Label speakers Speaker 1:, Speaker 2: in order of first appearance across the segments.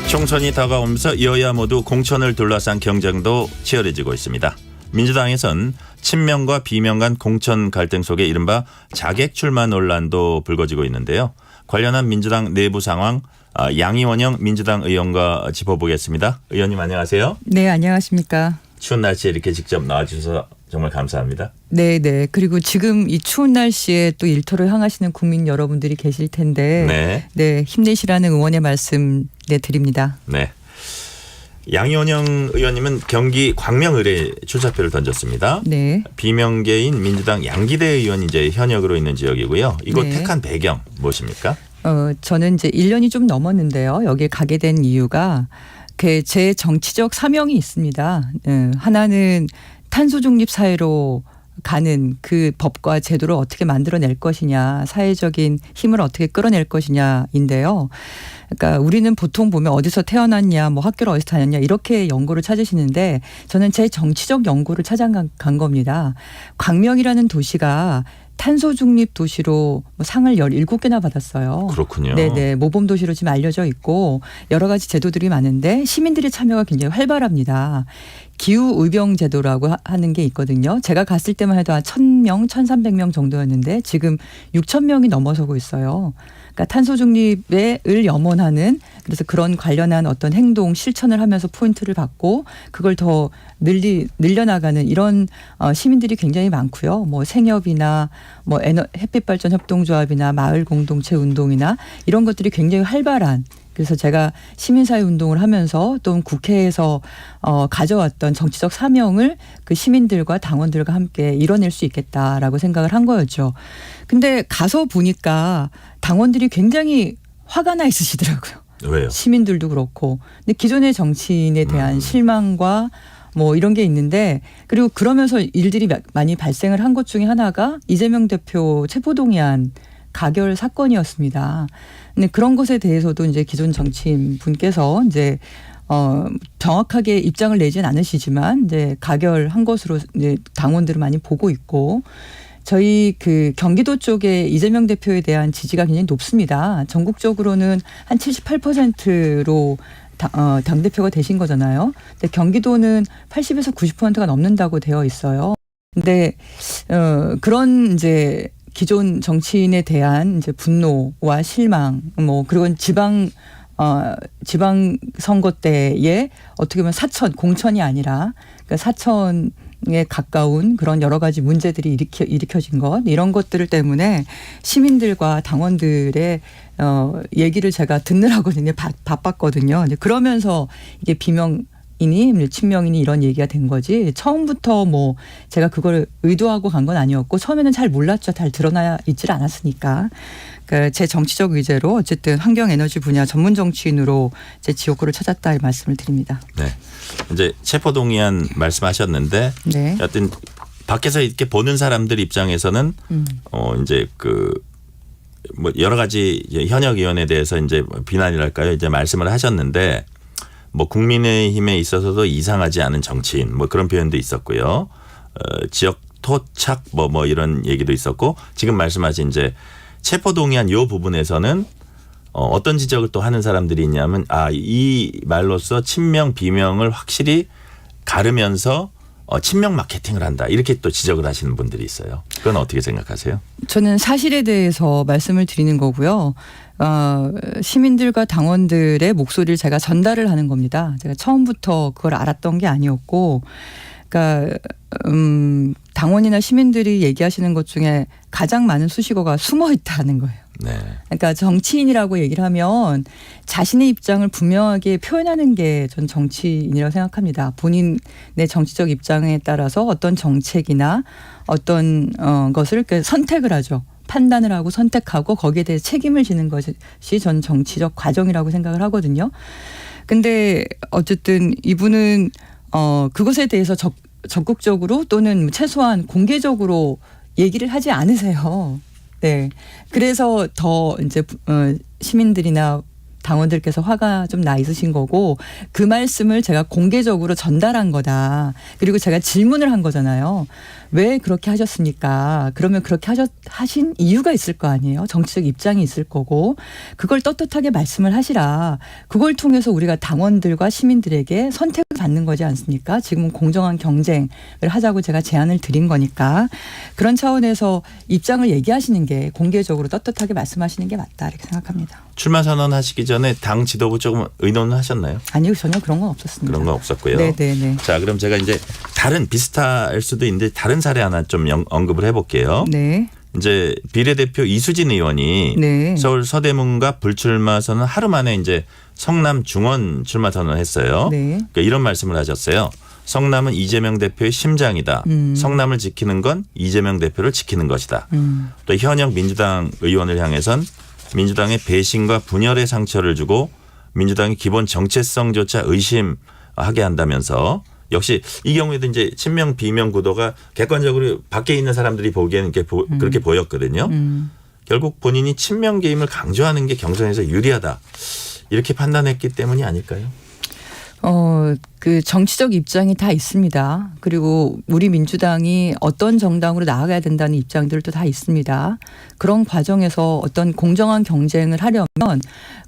Speaker 1: 총선이 다가오면서 여야 모두 공천을 둘러싼 경쟁도 치열해지고 있습니다. 민주당에선 친명과 비명 간 공천 갈등 속에 이른바 자객 출마 논란도 불거지고 있는데요. 관련한 민주당 내부 상황 양이원영 민주당 의원과 짚어보겠습니다. 의원님 안녕하세요.
Speaker 2: 네, 안녕하십니까.
Speaker 1: 추운 날씨에 이렇게 직접 나와주셔서 정말 감사합니다.
Speaker 2: 네. 그리고 지금 이 추운 날씨에 또 일터를 향하시는 국민 여러분들이 계실 텐데 네, 힘내시라는 응원의 말씀 드립니다.
Speaker 1: 네. 양이원영 의원님은 경기 광명을에 출사표를 던졌습니다.
Speaker 2: 네.
Speaker 1: 비명계인 민주당 양기대 의원이 이제 현역으로 있는 지역이고요. 이곳
Speaker 2: 네.
Speaker 1: 택한 배경 무엇입니까?
Speaker 2: 저는 이제 1년이 좀 넘었는데요. 여기에 가게 된 이유가 제 정치적 사명이 있습니다. 하나는 탄소 중립 사회로 가는 그 법과 제도를 어떻게 만들어낼 것이냐, 사회적인 힘을 어떻게 끌어낼 것이냐인데요. 그러니까 우리는 보통 보면 어디서 태어났냐, 뭐 학교를 어디서 다녔냐 이렇게 연고를 찾으시는데 저는 제 정치적 연고를 찾아간 겁니다. 광명이라는 도시가 탄소 중립 도시로 상을 17개나 받았어요.
Speaker 1: 그렇군요.
Speaker 2: 네네. 모범 도시로 지금 알려져 있고 여러 가지 제도들이 많은데 시민들의 참여가 굉장히 활발합니다. 기후 의병 제도라고 하는 게 있거든요. 제가 갔을 때만 해도 한 1,000명, 1,300명 정도였는데 지금 6,000명이 넘어서고 있어요. 그러니까 탄소 중립을 염원하는 그래서 그런 관련한 어떤 행동 실천을 하면서 포인트를 받고 그걸 더 늘려나가는 이런 시민들이 굉장히 많고요. 뭐 생협이나 뭐 햇빛발전 협동조합이나 마을 공동체 운동이나 이런 것들이 굉장히 활발한. 그래서 제가 시민사회 운동을 하면서 또 국회에서 가져왔던 정치적 사명을 그 시민들과 당원들과 함께 이뤄낼 수 있겠다라고 생각을 한 거였죠. 근데 가서 보니까 당원들이 굉장히 화가 나 있으시더라고요.
Speaker 1: 왜요?
Speaker 2: 시민들도 그렇고. 근데 기존의 정치인에 대한 실망과 뭐 이런 게 있는데 그리고 그러면서 일들이 많이 발생을 한 것 중에 하나가 이재명 대표 체포동의안 가결 사건이었습니다. 근데 그런 것에 대해서도 이제 기존 정치인 분께서 이제 정확하게 입장을 내진 않으시지만 이제 가결한 것으로 이제 당원들을 많이 보고 있고 저희 그 경기도 쪽에 이재명 대표에 대한 지지가 굉장히 높습니다. 전국적으로는 한 78%로 당대표가 되신 거잖아요. 근데 경기도는 80에서 90%가 넘는다고 되어 있어요. 근데 그런 이제 기존 정치인에 대한 이제 분노와 실망, 뭐 그리고 지방 선거 때에 어떻게 보면 공천이 아니라 그러니까 사천에 가까운 그런 여러 가지 문제들이 일으켜진 것 이런 것들 때문에 시민들과 당원들의 얘기를 제가 듣느라고 굉장히 바빴거든요. 그러면서 이게 친명이니 이런 얘기가 된 거지 처음부터 뭐 제가 그걸 의도하고 간 건 아니었고 처음에는 잘 몰랐죠. 잘 드러나 있질 않았으니까. 그러니까 제 정치적 의제로 어쨌든 환경에너지 분야 전문 정치인으로 제 지역구를 찾았다 이 말씀을 드립니다.
Speaker 1: 네. 이제 체포동의안 말씀하셨는데
Speaker 2: 네.
Speaker 1: 여튼 밖에서 이렇게 보는 사람들 입장에서는 이제 뭐 여러 가지 현역 의원에 대해서 이제 비난이랄까요? 이제 말씀을 하셨는데 뭐 국민의힘에 있어서도 이상하지 않은 정치인 뭐 그런 표현도 있었고요. 지역 토착 뭐 이런 얘기도 있었고 지금 말씀하신 이제 체포동의안 요 부분에서는 어떤 지적을 또 하는 사람들이 있냐면 이 말로써 친명 비명을 확실히 가르면서 친명 마케팅을 한다 이렇게 또 지적을 하시는 분들이 있어요. 그건 어떻게 생각하세요?
Speaker 2: 저는 사실에 대해서 말씀을 드리는 거고요. 시민들과 당원들의 목소리를 제가 전달을 하는 겁니다. 제가 처음부터 그걸 알았던 게 아니었고, 그러니까 당원이나 시민들이 얘기하시는 것 중에 가장 많은 수식어가 숨어 있다는 거예요.
Speaker 1: 네.
Speaker 2: 그러니까 정치인이라고 얘기를 하면 자신의 입장을 분명하게 표현하는 게 전 정치인이라고 생각합니다. 본인의 정치적 입장에 따라서 어떤 정책이나 어떤 것을 선택을 하죠. 판단을 하고 선택하고 거기에 대해 책임을 지는 것이 전 정치적 과정이라고 생각을 하거든요. 근데 어쨌든 이분은 그것에 대해서 적극적으로 또는 최소한 공개적으로 얘기를 하지 않으세요. 네. 그래서 더 이제 시민들이나 당원들께서 화가 좀 나 있으신 거고 그 말씀을 제가 공개적으로 전달한 거다. 그리고 제가 질문을 한 거잖아요. 왜 그렇게 하셨습니까? 그러면 그렇게 하신 이유가 있을 거 아니에요. 정치적 입장이 있을 거고 그걸 떳떳하게 말씀을 하시라. 그걸 통해서 우리가 당원들과 시민들에게 선택을 받는 거지 않습니까? 지금은 공정한 경쟁을 하자고 제가 제안을 드린 거니까 그런 차원에서 입장을 얘기하시는 게 공개적으로 떳떳하게 말씀하시는 게 맞다 이렇게 생각합니다.
Speaker 1: 출마 선언하시기 전에 당 지도부 조금 의논을 하셨나요?
Speaker 2: 아니요. 전혀 그런 건 없었습니다.
Speaker 1: 그런 건 없었고요.
Speaker 2: 네네네.
Speaker 1: 자, 그럼 제가 이제 다른 비슷할 수도 있는데 다른 사례 하나 좀 언급을 해볼게요.
Speaker 2: 네.
Speaker 1: 이제 비례대표 이수진 의원이
Speaker 2: 네.
Speaker 1: 서울 서대문과 불출마 선언 하루 만에 이제 성남 중원 출마 선언을 했어요.
Speaker 2: 네.
Speaker 1: 그러니까 이런 말씀을 하셨어요. 성남은 이재명 대표의 심장이다. 성남을 지키는 건 이재명 대표를 지키는 것이다. 또 현역 민주당 의원을 향해선 민주당의 배신과 분열의 상처를 주고 민주당의 기본 정체성조차 의심하게 한다면서 역시 이 경우에도 이제 친명 비명 구도가 객관적으로 밖에 있는 사람들이 보기에는 그렇게 보였거든요. 결국 본인이 친명 게임을 강조하는 게 경선에서 유리하다. 이렇게 판단했기 때문이 아닐까요?
Speaker 2: 그 정치적 입장이 다 있습니다. 그리고 우리 민주당이 어떤 정당으로 나아가야 된다는 입장들도 다 있습니다. 그런 과정에서 어떤 공정한 경쟁을 하려면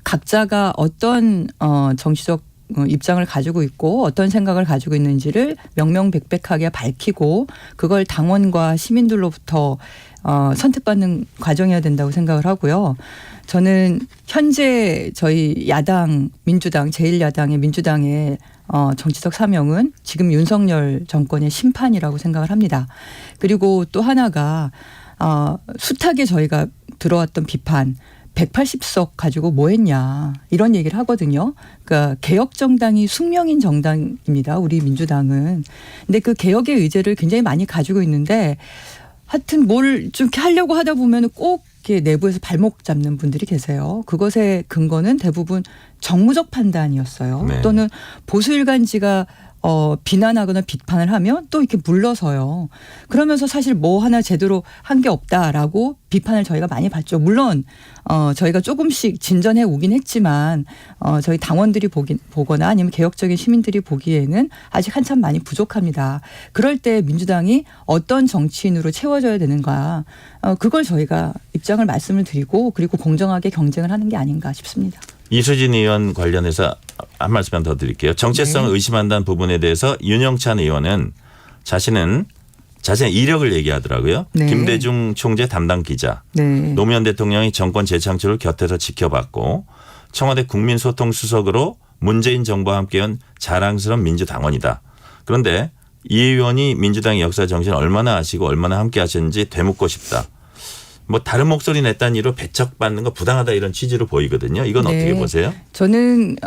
Speaker 2: 각자가 어떤 정치적 입장을 가지고 있고 어떤 생각을 가지고 있는지를 명명백백하게 밝히고 그걸 당원과 시민들로부터 선택받는 과정이어야 된다고 생각을 하고요. 저는 현재 저희 야당 민주당 제1야당의 민주당의 정치적 사명은 지금 윤석열 정권의 심판이라고 생각을 합니다. 그리고 또 하나가 숱하게 저희가 들어왔던 비판 180석 가지고 뭐 했냐 이런 얘기를 하거든요. 그러니까 개혁 정당이 숙명인 정당입니다. 우리 민주당은. 근데 그 개혁의 의제를 굉장히 많이 가지고 있는데 하여튼 뭘 좀 이렇게 하려고 하다 보면 꼭 이렇게 내부에서 발목 잡는 분들이 계세요. 그것의 근거는 대부분 정무적 판단이었어요.
Speaker 1: 네.
Speaker 2: 또는 보수일간지가 비난하거나 비판을 하면 또 이렇게 물러서요. 그러면서 사실 뭐 하나 제대로 한 게 없다라고 비판을 저희가 많이 받죠. 물론 저희가 조금씩 진전해 오긴 했지만 저희 당원들이 보거나 아니면 개혁적인 시민들이 보기에는 아직 한참 많이 부족합니다. 그럴 때 민주당이 어떤 정치인으로 채워져야 되는가 그걸 저희가 입장을 말씀을 드리고 그리고 공정하게 경쟁을 하는 게 아닌가 싶습니다.
Speaker 1: 이수진 의원 관련해서 한 말씀만 더 드릴게요. 정체성을
Speaker 2: 네.
Speaker 1: 의심한다는 부분에 대해서 윤영찬 의원은 자신의 이력을 얘기하더라고요.
Speaker 2: 네.
Speaker 1: 김대중 총재 담당 기자.
Speaker 2: 네.
Speaker 1: 노무현 대통령이 정권 재창출을 곁에서 지켜봤고 청와대 국민소통수석으로 문재인 정부와 함께한 자랑스러운 민주당원이다. 그런데 이 의원이 민주당의 역사 정신을 얼마나 아시고 얼마나 함께 하셨는지 되묻고 싶다. 뭐 다른 목소리 냈다는 이유로 배척받는 거 부당하다 이런 취지로 보이거든요. 이건
Speaker 2: 네.
Speaker 1: 어떻게 보세요?
Speaker 2: 저는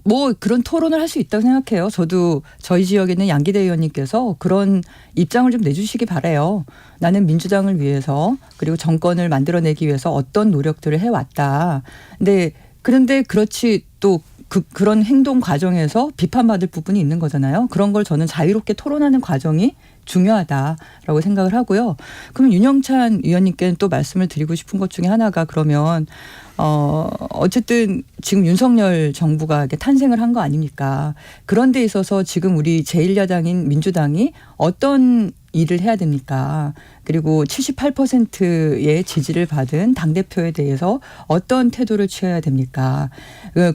Speaker 2: 뭐 그런 토론을 할 수 있다고 생각해요. 저도 저희 지역에 있는 양기대 의원님께서 그런 입장을 좀 내주시기 바라요. 나는 민주당을 위해서 그리고 정권을 만들어내기 위해서 어떤 노력들을 해왔다. 그런데 그렇지 또 그런 행동 과정에서 비판받을 부분이 있는 거잖아요. 그런 걸 저는 자유롭게 토론하는 과정이 중요하다라고 생각을 하고요. 그럼 윤영찬 의원님께는 또 말씀을 드리고 싶은 것 중에 하나가 그러면 어쨌든 지금 윤석열 정부가 이렇게 탄생을 한 거 아닙니까? 그런 데 있어서 지금 우리 제1야당인 민주당이 어떤 일을 해야 됩니까? 그리고 78%의 지지를 받은 당대표에 대해서 어떤 태도를 취해야 됩니까?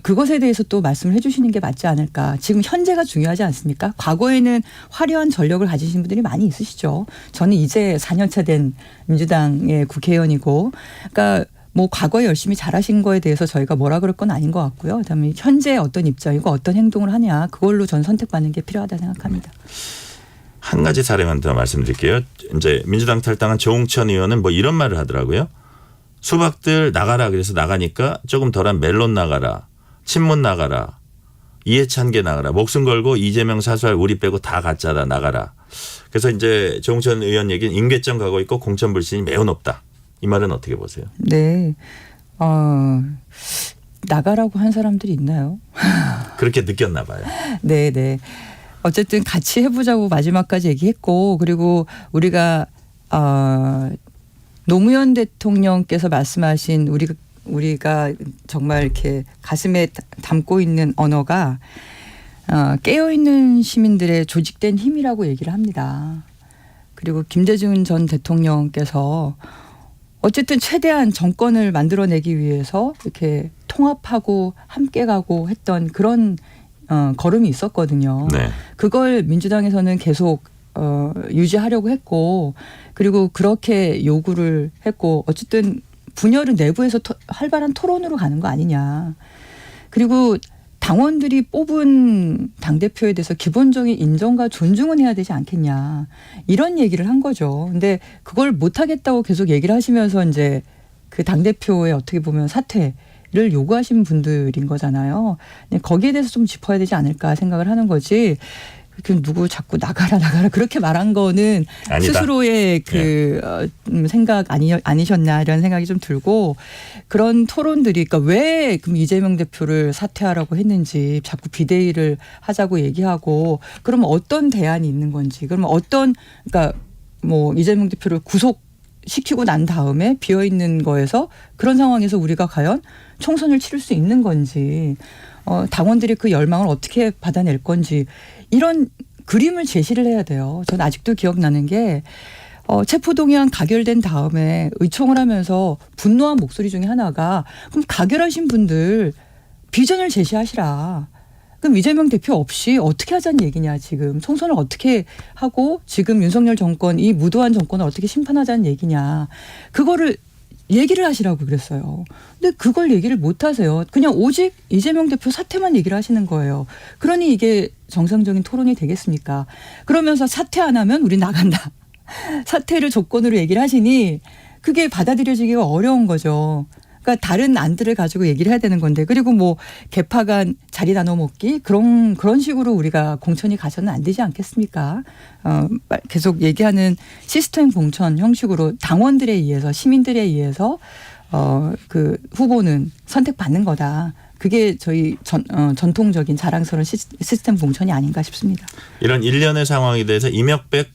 Speaker 2: 그것에 대해서 또 말씀을 해 주시는 게 맞지 않을까. 지금 현재가 중요하지 않습니까? 과거에는 화려한 전력을 가지신 분들이 많이 있으시죠. 저는 이제 4년차 된 민주당의 국회의원이고 그러니까 뭐 과거에 열심히 잘하신 거에 대해서 저희가 뭐라 그럴 건 아닌 것 같고요. 그다음에 현재 어떤 입장이고 어떤 행동을 하냐 그걸로 전 선택받는 게 필요하다 생각합니다.
Speaker 1: 한 가지 사례만 더 말씀드릴게요. 이제 민주당 탈당한 조홍천 의원은 뭐 이런 말을 하더라고요. 수박들 나가라 그래서 나가니까 조금 덜한 멜론 나가라. 친문 나가라. 이해찬계 나가라. 목숨 걸고 이재명 사수할 우리 빼고 다 가짜다 나가라. 그래서 이제 조홍천 의원 얘기는 임계점 가고 있고 공천 불신이 매우 높다. 이 말은 어떻게 보세요?
Speaker 2: 네. 나가라고 한 사람들이 있나요?
Speaker 1: 그렇게 느꼈나 봐요.
Speaker 2: 네, 네. 어쨌든 같이 해보자고 마지막까지 얘기했고 그리고 우리가 노무현 대통령께서 말씀하신 우리가 정말 이렇게 가슴에 담고 있는 언어가 깨어있는 시민들의 조직된 힘이라고 얘기를 합니다. 그리고 김대중 전 대통령께서 어쨌든 최대한 정권을 만들어내기 위해서 이렇게 통합하고 함께 가고 했던 그런 걸음이 있었거든요.
Speaker 1: 네.
Speaker 2: 그걸 민주당에서는 계속 유지하려고 했고 그리고 그렇게 요구를 했고 어쨌든 분열은 내부에서 활발한 토론으로 가는 거 아니냐. 그리고 당원들이 뽑은 당대표에 대해서 기본적인 인정과 존중은 해야 되지 않겠냐. 이런 얘기를 한 거죠. 근데 그걸 못하겠다고 계속 얘기를 하시면서 이제 그 당대표의 어떻게 보면 사퇴를 요구하신 분들인 거잖아요. 거기에 대해서 좀 짚어야 되지 않을까 생각을 하는 거지. 누구 자꾸 나가라 그렇게 말한 거는
Speaker 1: 아니다.
Speaker 2: 스스로의 생각 아니셨나 이런 생각이 좀 들고 그런 토론들이 그러니까 왜 그럼 이재명 대표를 사퇴하라고 했는지 자꾸 비대위를 하자고 얘기하고 그러면 어떤 대안이 있는 건지 그러면 그러니까 뭐 이재명 대표를 구속시키고 난 다음에 비어 있는 거에서 그런 상황에서 우리가 과연 총선을 치를 수 있는 건지 당원들이 그 열망을 어떻게 받아낼 건지 이런 그림을 제시를 해야 돼요. 전 아직도 기억나는 게 체포동의안 가결된 다음에 의총을 하면서 분노한 목소리 중에 하나가 그럼 가결하신 분들 비전을 제시하시라. 그럼 이재명 대표 없이 어떻게 하자는 얘기냐 지금. 총선을 어떻게 하고 지금 윤석열 정권 이 무도한 정권을 어떻게 심판하자는 얘기냐. 그거를 얘기를 하시라고 그랬어요. 근데 그걸 얘기를 못 하세요. 그냥 오직 이재명 대표 사퇴만 얘기를 하시는 거예요. 그러니 이게 정상적인 토론이 되겠습니까? 그러면서 사퇴 안 하면 우리 나간다. 사퇴를 조건으로 얘기를 하시니 그게 받아들여지기가 어려운 거죠. 그러니까 다른 안들을 가지고 얘기를 해야 되는 건데 그리고 뭐 개파 간 자리 나눠 먹기 그런 식으로 우리가 공천이 가서는 안 되지 않겠습니까? 계속 얘기하는 시스템 공천 형식으로 당원들에 의해서 시민들에 의해서 그 후보는 선택받는 거다. 그게 저희 전통적인 자랑스러운 시스템 공천이 아닌가 싶습니다.
Speaker 1: 이런 일련의 상황에 대해서 임혁백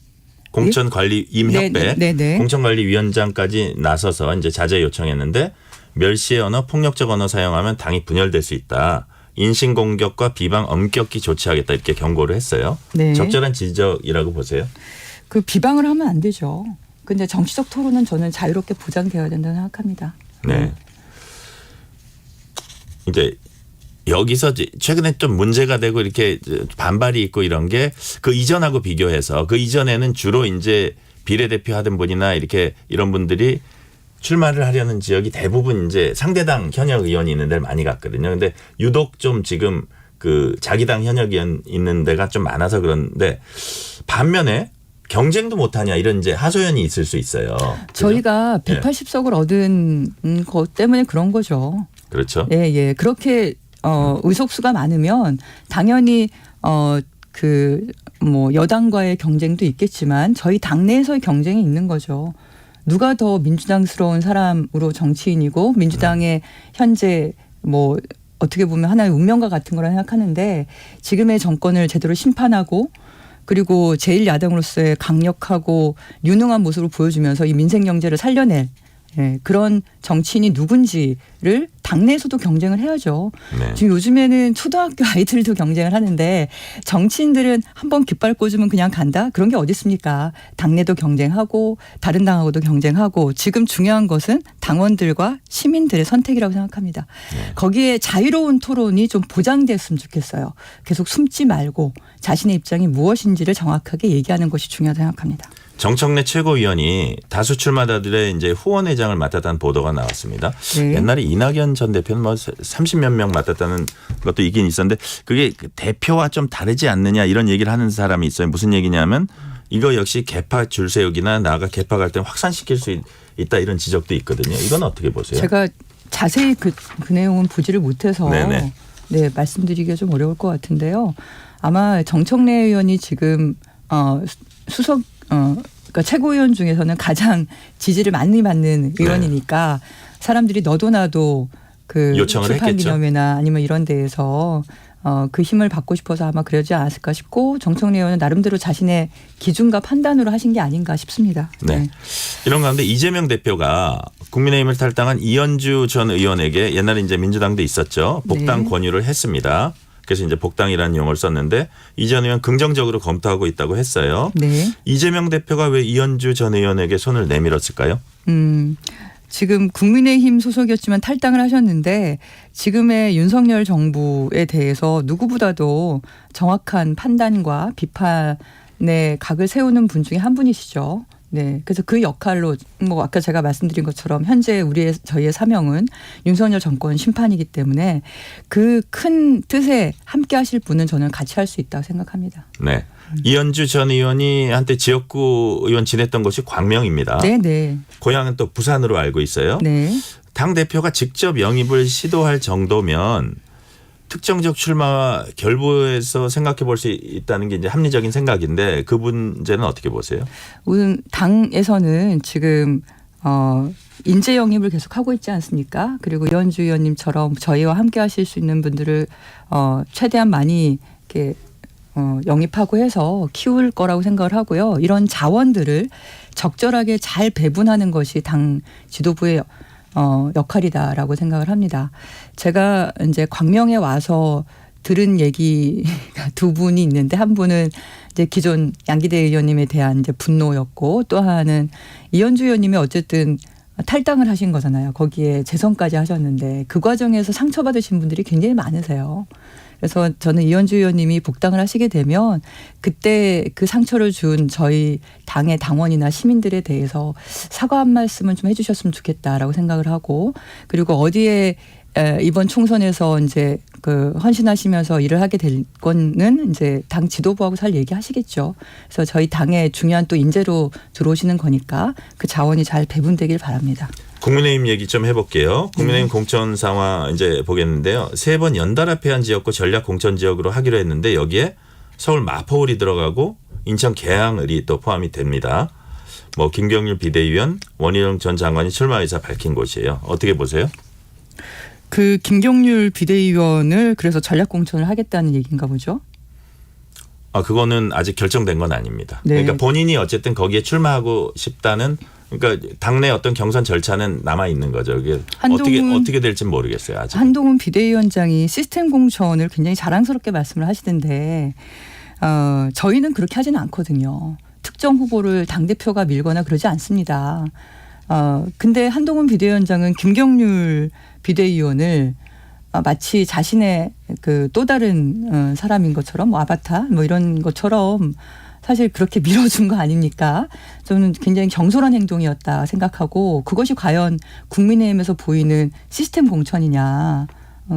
Speaker 2: 네.
Speaker 1: 공천관리위원장까지 나서서 이제 자제 요청했는데 멸시의 언어, 폭력적 언어 사용하면 당이 분열될 수 있다. 인신공격과 비방 엄격히 조치하겠다 이렇게 경고를 했어요.
Speaker 2: 네.
Speaker 1: 적절한 지적이라고 보세요?
Speaker 2: 그 비방을 하면 안 되죠. 근데 정치적 토론은 저는 자유롭게 보장되어야 된다고 생각합니다.
Speaker 1: 네. 이제 여기서 최근에 좀 문제가 되고 이렇게 반발이 있고 이런 게 그 이전하고 비교해서 그 이전에는 주로 이제 비례대표 하던 분이나 이렇게 이런 분들이 출마를 하려는 지역이 대부분 이제 상대당 현역 의원이 있는 데를 많이 갔거든요. 근데 유독 좀 지금 그 자기당 현역 의원 있는 데가 좀 많아서 그런데 반면에 경쟁도 못하냐 이런 이제 하소연이 있을 수 있어요.
Speaker 2: 저희가 180석을 얻은 것 때문에 그런 거죠.
Speaker 1: 그렇죠.
Speaker 2: 예. 그렇게 의석수가 많으면 당연히 뭐 여당과의 경쟁도 있겠지만 저희 당내에서의 경쟁이 있는 거죠. 누가 더 민주당스러운 사람으로 정치인이고 민주당의 현재 뭐 어떻게 보면 하나의 운명과 같은 거라 생각하는데 지금의 정권을 제대로 심판하고 그리고 제1야당으로서의 강력하고 유능한 모습을 보여주면서 이 민생 경제를 살려낼 그런 정치인이 누군지를 당내에서도 경쟁을 해야죠.
Speaker 1: 네.
Speaker 2: 지금 요즘에는 초등학교 아이들도 경쟁을 하는데 정치인들은 한번 깃발 꽂으면 그냥 간다? 그런 게 어디 있습니까? 당내도 경쟁하고 다른 당하고도 경쟁하고 지금 중요한 것은 당원들과 시민들의 선택이라고 생각합니다.
Speaker 1: 네.
Speaker 2: 거기에 자유로운 토론이 좀 보장됐으면 좋겠어요. 계속 숨지 말고 자신의 입장이 무엇인지를 정확하게 얘기하는 것이 중요하다고 생각합니다.
Speaker 1: 정청래 최고위원이 다수 출마자들의 이제 후원회장을 맡았다는 보도가 나왔습니다.
Speaker 2: 네.
Speaker 1: 옛날에 이낙연 전 대표는 뭐 30몇 명 맡았다는 것도 있긴 있었는데 그게 대표와 좀 다르지 않느냐 이런 얘기를 하는 사람이 있어요. 무슨 얘기냐면 이거 역시 개파 줄 세우기나 나아가 개파 갈등 확산시킬 수 있다 이런 지적도 있거든요. 이건 어떻게 보세요?
Speaker 2: 제가 자세히 그 내용은 보지를 못해서
Speaker 1: 네네.
Speaker 2: 말씀드리기가 좀 어려울 것 같은데요. 아마 정청래 의원이 지금 수석 그러니까 최고위원 중에서는 가장 지지를 많이 받는 의원이니까 사람들이 너도 나도 그
Speaker 1: 요청을
Speaker 2: 출판
Speaker 1: 했겠죠.
Speaker 2: 기념회나 아니면 이런 데에서 그 힘을 받고 싶어서 아마 그러지 않았을까 싶고 정청래 의원은 나름대로 자신의 기준과 판단으로 하신 게 아닌가 싶습니다.
Speaker 1: 네. 이런 가운데 이재명 대표가 국민의힘을 탈당한 이현주 전 의원에게 옛날에 이제 민주당도 있었죠. 복당
Speaker 2: 네.
Speaker 1: 권유를 했습니다. 그래서 이제 복당이라는 용어를 썼는데 이 전 의원 긍정적으로 검토하고 있다고 했어요.
Speaker 2: 네.
Speaker 1: 이재명 대표가 왜 이현주 전 의원에게 손을 내밀었을까요?
Speaker 2: 지금 국민의힘 소속이었지만 탈당을 하셨는데 지금의 윤석열 정부에 대해서 누구보다도 정확한 판단과 비판의 각을 세우는 분 중에 한 분이시죠. 네, 그래서 그 역할로 뭐 아까 제가 말씀드린 것처럼 현재 저희의 사명은 윤석열 정권 심판이기 때문에 그 큰 뜻에 함께하실 분은 저는 같이 할 수 있다고 생각합니다.
Speaker 1: 네. 이현주 전 의원이 한때 지역구 의원 지냈던 곳이 광명입니다.
Speaker 2: 네, 네.
Speaker 1: 고향은 또 부산으로 알고 있어요.
Speaker 2: 네.
Speaker 1: 당 대표가 직접 영입을 시도할 정도면 특정적 출마와 결부해서 생각해 볼 수 있다는 게 이제 합리적인 생각인데 그 문제는 어떻게 보세요?
Speaker 2: 우선 당에서는 지금 인재 영입을 계속 하고 있지 않습니까? 그리고 이현주 의원님처럼 저희와 함께 하실 수 있는 분들을 최대한 많이 이렇게 영입하고 해서 키울 거라고 생각을 하고요. 이런 자원들을 적절하게 잘 배분하는 것이 당 지도부의 역할이다라고 생각을 합니다. 제가 이제 광명에 와서 들은 얘기가 두 분이 있는데 한 분은 이제 기존 양기대 의원님에 대한 이제 분노였고 또 하나는 이현주 의원님이 어쨌든 탈당을 하신 거잖아요. 거기에 재선까지 하셨는데 그 과정에서 상처받으신 분들이 굉장히 많으세요. 그래서 저는 이현주 의원님이 복당을 하시게 되면 그때 그 상처를 준 저희 당의 당원이나 시민들에 대해서 사과 한 말씀은 좀 해주셨으면 좋겠다라고 생각을 하고 그리고 어디에 이번 총선에서 이제 그 헌신하시면서 일을 하게 될 거는 이제 당 지도부하고 잘 얘기하시겠죠. 그래서 저희 당의 중요한 또 인재로 들어오시는 거니까 그 자원이 잘 배분되길 바랍니다.
Speaker 1: 국민의힘 얘기 좀 해볼게요. 국민의힘 공천 상황 이제 보겠는데요. 3번 연달아 패한 지역구 전략 공천 지역으로 하기로 했는데 여기에 서울 마포을이 들어가고 인천 계양을이 또 포함이 됩니다. 뭐 김경률 비대위원, 원희룡 전 장관이 출마 의사 밝힌 곳이에요. 어떻게 보세요?
Speaker 2: 그 김경률 비대위원을 그래서 전략 공천을 하겠다는 얘기인가 보죠?
Speaker 1: 그거는 아직 결정된 건 아닙니다.
Speaker 2: 네.
Speaker 1: 그러니까 본인이 어쨌든 거기에 출마하고 싶다는 그러니까 당내 어떤 경선 절차는 남아 있는 거죠. 이게 어떻게 될지 모르겠어요. 아직.
Speaker 2: 한동훈 비대위원장이 시스템 공천을 굉장히 자랑스럽게 말씀을 하시던데 저희는 그렇게 하지는 않거든요. 특정 후보를 당대표가 밀거나 그러지 않습니다. 근데 한동훈 비대위원장은 김경률 비대위원을 마치 자신의 그 또 다른 사람인 것처럼 뭐 아바타 뭐 이런 것처럼 사실 그렇게 밀어준 거 아닙니까? 저는 굉장히 경솔한 행동이었다 생각하고 그것이 과연 국민의힘에서 보이는 시스템 공천이냐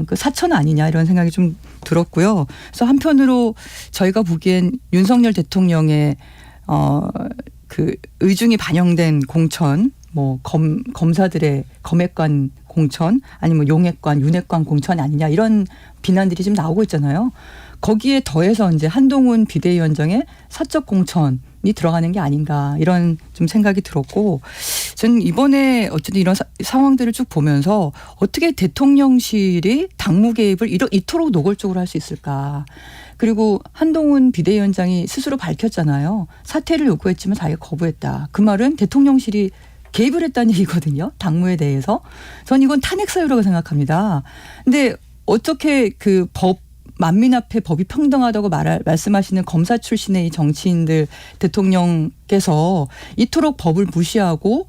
Speaker 2: 그 사천 아니냐 이런 생각이 좀 들었고요. 그래서 한편으로 저희가 보기엔 윤석열 대통령의 그 의중이 반영된 공천 뭐 검사들의 검액관 공천 아니면 용액관 윤핵관 공천 아니냐 이런 비난들이 지금 나오고 있잖아요. 거기에 더해서 이제 한동훈 비대위원장의 사적 공천이 들어가는 게 아닌가 이런 좀 생각이 들었고 저는 이번에 어쨌든 이런 상황들을 쭉 보면서 어떻게 대통령실이 당무 개입을 이토록 노골적으로 할 수 있을까. 그리고 한동훈 비대위원장이 스스로 밝혔잖아요. 사퇴를 요구했지만 자기가 거부했다. 그 말은 대통령실이 개입을 했다는 얘기거든요. 당무에 대해서. 전 이건 탄핵 사유라고 생각합니다. 근데 어떻게 그 만민 앞에 법이 평등하다고 말씀하시는 검사 출신의 이 정치인들 대통령께서 이토록 법을 무시하고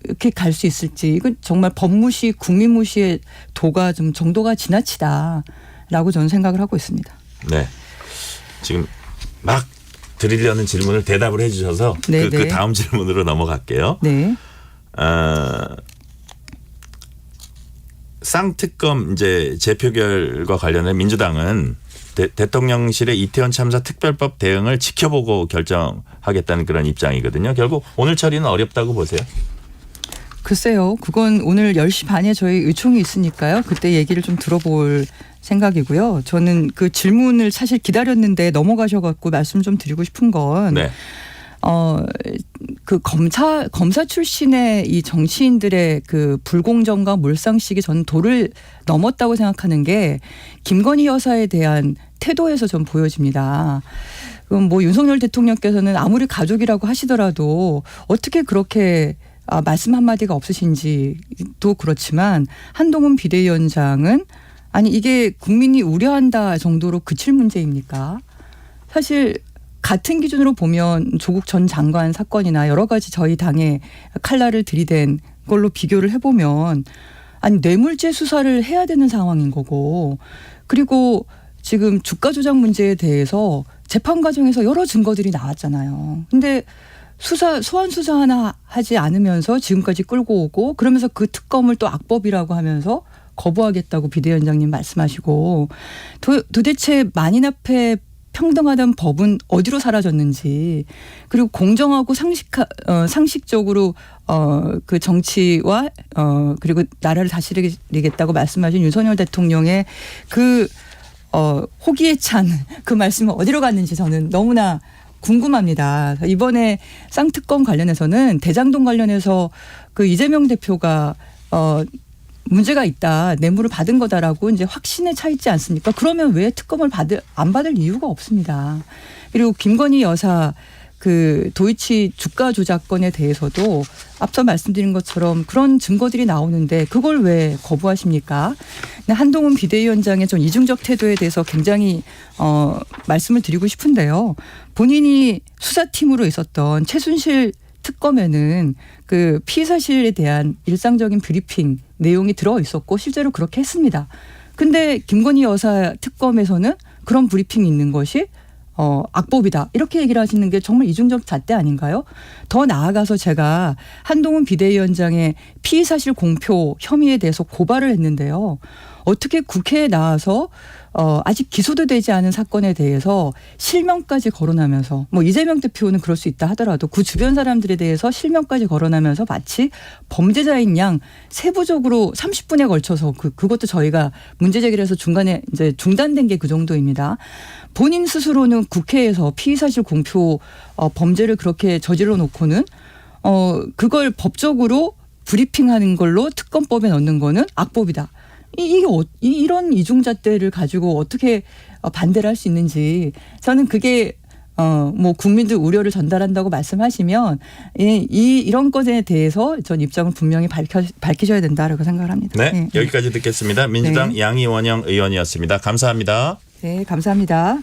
Speaker 2: 이렇게 갈 수 있을지 이건 정말 법무시 국민무시의 도가 좀 정도가 지나치다라고 저는 생각을 하고 있습니다.
Speaker 1: 네. 지금 막 드리려는 질문을 대답을 해 주셔서 그 다음 질문으로 넘어갈게요.
Speaker 2: 네.
Speaker 1: 쌍특검 이제 재표결과 관련해 민주당은 대통령실의 이태원 참사 특별법 대응을 지켜보고 결정하겠다는 그런 입장이거든요. 결국 오늘 처리는 어렵다고 보세요?
Speaker 2: 글쎄요. 그건 오늘 10시 반에 저희 의총이 있으니까요. 그때 얘기를 좀 들어볼 생각이고요. 저는 그 질문을 사실 기다렸는데 넘어가셔갖고 말씀 좀 드리고 싶은 건
Speaker 1: 네.
Speaker 2: 그 검사 출신의 이 정치인들의 그 불공정과 몰상식이 저는 도를 넘었다고 생각하는 게 김건희 여사에 대한 태도에서 좀 보여집니다. 그럼 뭐 윤석열 대통령께서는 아무리 가족이라고 하시더라도 어떻게 그렇게 말씀 한마디가 없으신지도 그렇지만 한동훈 비대위원장은 아니 이게 국민이 우려한다 정도로 그칠 문제입니까? 사실 같은 기준으로 보면 조국 전 장관 사건이나 여러 가지 저희 당에 칼날을 들이댄 걸로 비교를 해보면 아니 뇌물죄 수사를 해야 되는 상황인 거고 그리고 지금 주가 조작 문제에 대해서 재판 과정에서 여러 증거들이 나왔잖아요. 근데 소환 수사 하나 하지 않으면서 지금까지 끌고 오고 그러면서 그 특검을 또 악법이라고 하면서 거부하겠다고 비대위원장님 말씀하시고 도대체 만인 앞에 평등하다는 법은 어디로 사라졌는지 그리고 공정하고 상식적으로 그 정치와 그리고 나라를 다스리겠다고 말씀하신 윤석열 대통령의 그 호기에 찬 그 말씀은 어디로 갔는지 저는 너무나 궁금합니다. 이번에 쌍특검 관련해서는 대장동 관련해서 그 이재명 대표가 문제가 있다. 뇌물을 받은 거다라고 이제 확신에 차 있지 않습니까? 그러면 왜 특검을 안 받을 이유가 없습니다. 그리고 김건희 여사 그 도이치 주가 조작건에 대해서도 앞서 말씀드린 것처럼 그런 증거들이 나오는데 그걸 왜 거부하십니까? 한동훈 비대위원장의 좀 이중적 태도에 대해서 굉장히 말씀을 드리고 싶은데요. 본인이 수사팀으로 있었던 최순실 특검에는 그 피의 사실에 대한 일상적인 브리핑 내용이 들어 있었고 실제로 그렇게 했습니다. 근데 김건희 여사 특검에서는 그런 브리핑이 있는 것이 악법이다. 이렇게 얘기를 하시는 게 정말 이중적 잣대 아닌가요? 더 나아가서 제가 한동훈 비대위원장의 피의 사실 공표 혐의에 대해서 고발을 했는데요. 어떻게 국회에 나와서 아직 기소도 되지 않은 사건에 대해서 실명까지 거론하면서 뭐 이재명 대표는 그럴 수 있다 하더라도 그 주변 사람들에 대해서 실명까지 거론하면서 마치 범죄자인 양 세부적으로 30분에 걸쳐서 그것도 저희가 문제 제기를 해서 중간에 이제 중단된 게 그 정도입니다. 본인 스스로는 국회에서 피의사실 공표 범죄를 그렇게 저질러 놓고는 그걸 법적으로 브리핑하는 걸로 특검법에 넣는 거는 악법이다. 이게 이런 이중잣대를 가지고 어떻게 반대를 할 수 있는지 저는 그게 뭐 국민들 우려를 전달한다고 말씀하시면 이런 것에 대해서 전 입장을 분명히 밝히셔야 된다라고 생각을 합니다.
Speaker 1: 네, 여기까지 듣겠습니다. 민주당
Speaker 2: 네.
Speaker 1: 양이원영 의원이었습니다. 감사합니다.
Speaker 2: 네, 감사합니다.